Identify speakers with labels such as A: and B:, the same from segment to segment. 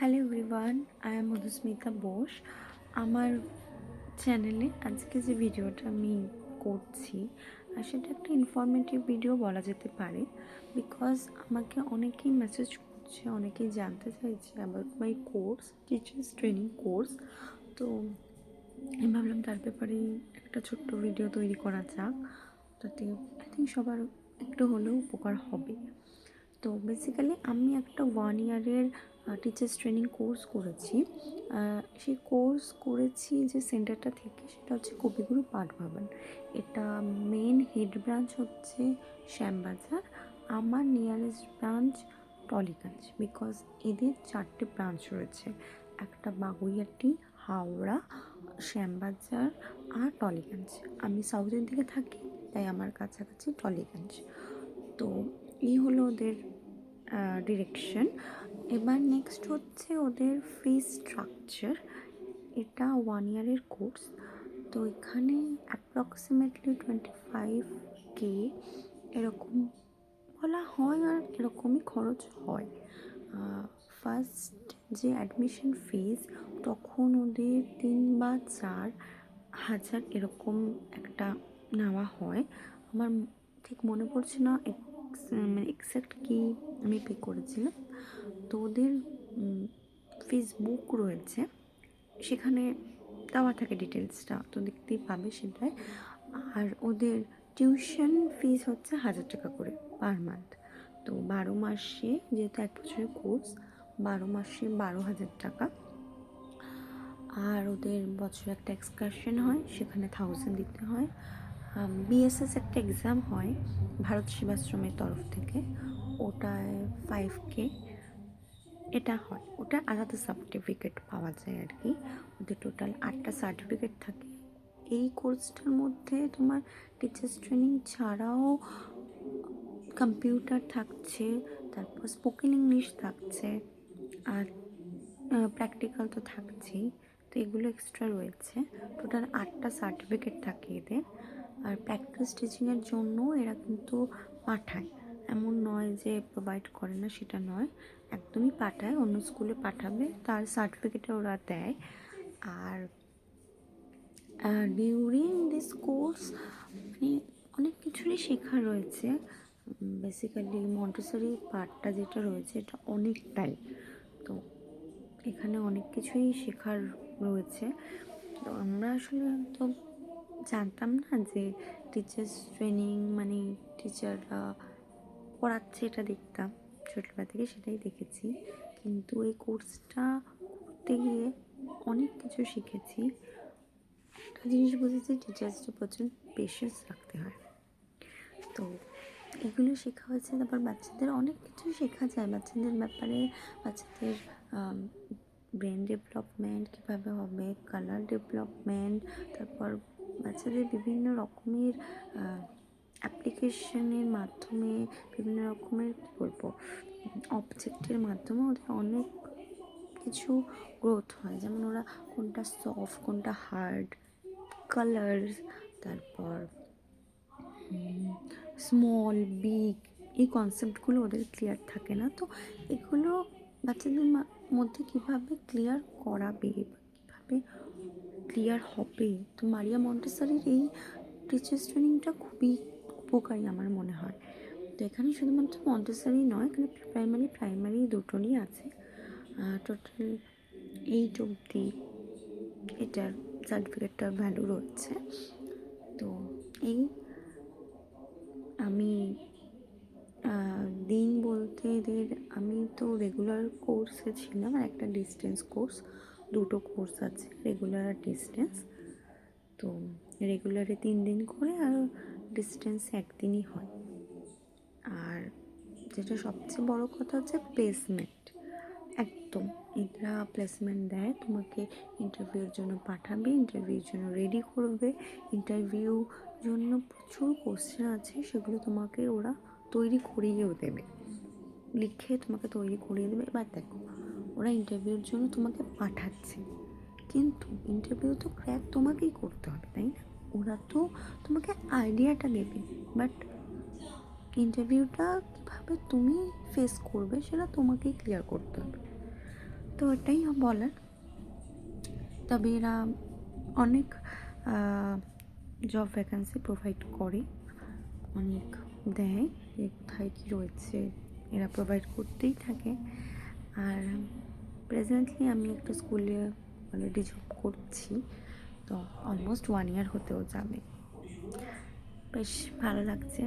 A: Hello everyone, I am Madhusmita Bose. আমার চ্যানেলে আজকে যে ভিডিওটা আমি করছি সেটা একটা ইনফরমেটিভ ভিডিও বলা যেতে পারে। বিকজ আমাকে অনেকেই মেসেজ করছে, অনেকেই জানতে চাইছে about my course, teachers training course. তো আমি ভাবলাম তার ব্যাপারে একটা ছোট্ট ভিডিও তৈরি করা যাক, তাতে আই থিঙ্ক সবার একটু হলেও উপকার হবে। তো বেসিক্যালি আমি একটা 1 ইয়ারের টিচার্স ট্রেনিং কোর্স করেছি। সেই কোর্স করেছি যে সেন্টারটা থেকে, সেটা হচ্ছে কবিগুরু পাঠ ভবন। এটা মেন হেড ব্রাঞ্চ হচ্ছে শ্যামবাজার, আমার নিয়ারেস্ট ব্রাঞ্চ টলিগঞ্জ। বিকজ এদের 4টে ব্রাঞ্চ রয়েছে, একটা বাগুইআটি, হাওড়া, শ্যামবাজার আর টলিগঞ্জ। আমি সাউথের দিকে থাকি, তাই আমার কাছাকাছি টলিগঞ্জ। তো এই হলো ওদের ডিরেকশন। এবার নেক্সট হচ্ছে ওদের ফি স্ট্রাকচার। এটা 1 ইয়ারের কোর্স। তো এখানে অ্যাপ্রক্সিমেটলি 25K এরকম বলা হয়, আর এরকমই খরচ হয়। ফার্স্ট যে অ্যাডমিশন ফিজ, তখন ওদের 3 বা 4 হাজার এরকম একটা নেওয়া হয়। আমার ঠিক মনে পড়ছে না মানে এক্স্যাক্ট কী আমি পে করেছিলাম। তো ওদের ফেসবুক রয়েছে, সেখানে দেওয়া থাকে ডিটেলসটা, তো দেখতেই পাবে সেটাই। আর ওদের টিউশন ফিস হচ্ছে 1,000 টাকা করে পার মান্থ। তো 12 মাসে, যেহেতু 1 বছরের কোর্স, 12 মাসে 12,000 টাকা। আর ওদের বছরে একটা এক্সকারশন হয়, সেখানে 1,000 দিতে হয়। বিএসএস একটা এক্সাম হয় ভারত সেবাশ্রমের তরফ থেকে, ওটায় 5K এটা হয়। ওটা আলাদা সার্টিফিকেট পাওয়া যায় আর কি। ওদের টোটাল 8টা সার্টিফিকেট থাকে। এই কোর্সটার মধ্যে তোমার টিচার্স ট্রেনিং ছাড়াও কম্পিউটার থাকছে, তারপর স্পোকেন ইংলিশ থাকছে, আর প্র্যাকটিক্যাল তো থাকছেই। তো এগুলো এক্সট্রা রয়েছে। টোটাল 8টা সার্টিফিকেট থাকে এদের। আর প্র্যাকটিস টিচিংয়ের জন্য এরা কিন্তু পাঠায়, এমন নয় যে প্রোভাইড করে না, সেটা নয়, একদমই পাঠায়। অন্য স্কুলে পাঠাবে, তার সার্টিফিকেটে ওরা দেয়। আর ডিউরিং দিস কোর্স মানে অনেক কিছুরই শেখা রয়েছে। বেসিক্যালি মন্টেসরি পার্টটা যেটা রয়েছে, এটা অনেকটাই, তো এখানে অনেক কিছুই শেখার রয়েছে। তো আমরা আসলে তো জানতাম না যে টিচার্স ট্রেনিং মানে টিচাররা পড়াচ্ছে, এটা দেখতাম ছোটবেলা থেকে, সেটাই দেখেছি। কিন্তু এই কোর্সটা করতে গিয়ে অনেক কিছু শিখেছি। একটা জিনিস বুঝেছি, টিচার্সদের প্রচুর পেশেন্স রাখতে হয়। তো এগুলো শেখা হয়েছে। তারপর বাচ্চাদের অনেক কিছু শেখা যায় বাচ্চাদের ব্যাপারে, বাচ্চাদের ব্রেন ডেভেলপমেন্ট কীভাবে হবে, কালার ডেভেলপমেন্ট, তারপর বাচ্চাদের বিভিন্ন রকমের অ্যাপ্লিকেশনের মাধ্যমে, বিভিন্ন রকমের কী বলবো অবজেক্টের মাধ্যমে ওদের অনেক কিছু গ্রোথ হয়। যেমন ওরা কোনটা সফট, কোনটা হার্ড, কালার্স, তারপর স্মল, বিগ, এই কনসেপ্টগুলো ওদের ক্লিয়ার থাকে না। তো এগুলো বাচ্চাদের মধ্যে কীভাবে ক্লিয়ার করাবে বা কীভাবে ক্লিয়ার হবে, তো মারিয়া মন্টেসরির এই টিচার্স ট্রেনিংটা খুবই উপকারী আমার মনে হয়। তো এখানে শুধুমাত্র মন্টেসরি নয়, এখানে প্রাইমারি দুটোরই আছে। টোটাল 8 অবধি এটার সার্টিফিকেটটার ভ্যালু রয়েছে। তো এই আমি দিন বলতে এদের, আমি তো রেগুলার কোর্সে ছিলাম, আর একটা ডিস্টেন্স কোর্স, দুটো কোর্স আছে, রেগুলার আর ডিস্টেন্স। তো রেগুলারে 3 দিন করে, আর ডিস্টেন্স 1 দিনই হয়। আর যেটা সবচেয়ে বড় কথা হচ্ছে প্লেসমেন্ট। একদম এরা প্লেসমেন্ট দেয়, তোমাকে ইন্টারভিউর জন্য পাঠাবে, ইন্টারভিউর জন্য রেডি করবে। ইন্টারভিউ জন্য প্রচুর কোশ্চেন আছে, সেগুলো তোমাকে ওরা তৈরি করিয়েও দেবে, লিখে তোমাকে তৈরি করিয়ে দেবে। এবার দেখো, ওরা ইন্টারভিউর জন্য তোমাকে পাঠাচ্ছে, কিন্তু ইন্টারভিউ তো ক্র্যাক তোমাকেই করতে হবে, তাই না? ওরা তো তোমাকে আইডিয়াটা দেবে, বাট ইন্টারভিউটা কীভাবে তুমি ফেস করবে সেটা তোমাকেই ক্লিয়ার করতে হবে। তো তো এটাই বলার। তবে এরা অনেক জব ভ্যাকান্সি প্রোভাইড করে, অনেক দেয়, যে কোথায় কী রয়েছে এরা প্রোভাইড করতেই থাকে। আর প্রেজেন্টলি আমি একটা স্কুলে অলরেডি জব করছি, তো অলমোস্ট 1 ইয়ার হতেও যাবে। বেশ ভালো লাগছে।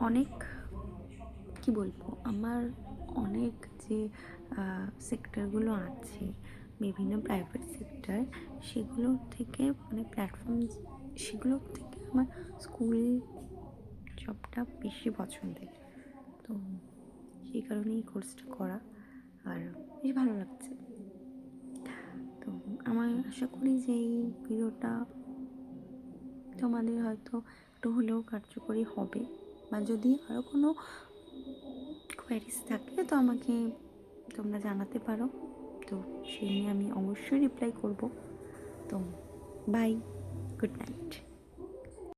A: অনেক কি বলবো, আমার অনেক যে সেক্টরগুলো আছে, বিভিন্ন প্রাইভেট সেক্টর, সেগুলোর থেকে মানে প্ল্যাটফর্ম, সেগুলোর থেকে আমার স্কুল জবটা বেশি পছন্দের। তো সেই কারণেই কোর্সটা করা, আর বেশ ভালো লাগছে। তো আমার আশা করি যে এই ভিডিওটা তোমাদের হয়তো একটু হলেও কার্যকরী হবে, বা যদি আরও কোনো কোয়ারিজ থাকে তো আমাকে তোমরা জানাতে পারো। তো সেই নিয়ে আমি অবশ্যই রিপ্লাই করব। তো বাই, গুড নাইট।